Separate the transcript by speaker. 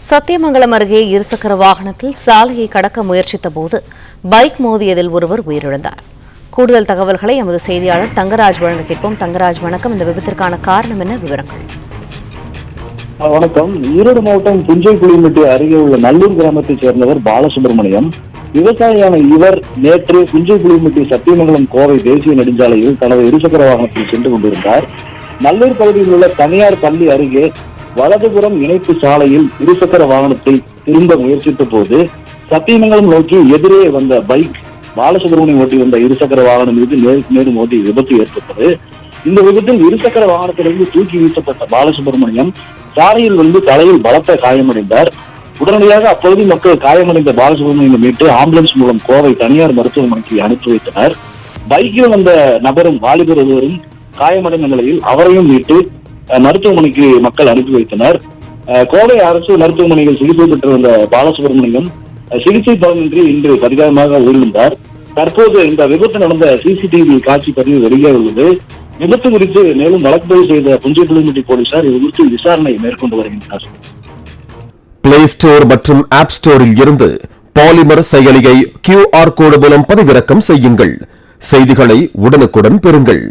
Speaker 1: சத்தியமங்கலம் அருகே இருசக்கர வாகனத்தில் சாலையை கடக்க முயற்சித்த போது பைக் மோதியதில் ஒருவர் உயிரிழந்தார். கூடுதல் தகவல்களை எமது செய்தியாளர் தங்கராஜ் வழங்க கேட்போம். தங்கராஜ், வணக்கம். இந்த விபத்திற்கான காரணம் என்ன? விவரங்கள்.
Speaker 2: வணக்கம். ஈரோடு மாவட்டம் புஞ்சை புளியம்பட்டி அருகே உள்ள நல்லூர் கிராமத்தைச் சேர்ந்தவர் பாலசுப்ரமணியம். விவசாயியான இவர் நேற்று புஞ்சை புளியம்பட்டி சத்தியமங்கலம் கோவை தேசிய நெடுஞ்சாலையில் தனது இருசக்கர வாகனத்தில் சென்று கொண்டிருந்தார். நல்லூர் பகுதியில் உள்ள தனியார் பள்ளி அருகே வலதுபுறம் இணைப்பு சாலையில் இருசக்கர வாகனத்தை திரும்ப முயற்சித்த போது சத்தியமங்கலம் நோக்கி எதிரே வந்த பைக் பாலசுப்ரமணியம் ஓட்டி வந்த இருசக்கர வாகனம் மீது நேருக்கு நேர் மோதி விபத்து ஏற்பட்டது. இந்த விபத்தில் இருசக்கர வாகனத்திலிருந்து தூக்கி வீசப்பட்ட பாலசுப்ரமணியம் சாலையில் தலையில் பலத்த காயமடைந்தார். உடனடியாக அப்பகுதி மக்கள் காயமடைந்த பாலசுப்ரமணியம் மீட்டு ஆம்புலன்ஸ் மூலம் கோவை தனியார் மருத்துவமனைக்கு அனுப்பி வைத்தனர். பைக்கில் வந்த நபரும் வாலிபர் ஒருவரும் காயமடைந்த நிலையில் அவரையும் மீட்டு மருத்துவமனைக்கு மக்கள் அனுப்பி வைத்தனர். கோவை அரசு மருத்துவமனையில் சிகிச்சை பெற்று வந்த பாலசுப்ரமணியம் சிகிச்சை பலனின்றி இன்று பரிதாபமாக உயிரிழந்தார். தற்போது இந்த விபத்து நடந்த சிசிடிவி காட்சி பதிவு வெளியே உள்ளது. விபத்து குறித்து மேலும் வழக்கு பதிவு செய்த புஞ்சை புளியம்பட்டி போலீசார் இது குறித்து விசாரணை மேற்கொண்டு வருகின்றனர்.
Speaker 3: பிளே ஸ்டோர் மற்றும் ஆப் ஸ்டோரில் இருந்து பாலிமர் செயலியை QR கோடு மூலம் பதிவிறக்கம் செய்யுங்கள். செய்திகளை உடனுக்குடன் பெறுங்கள்.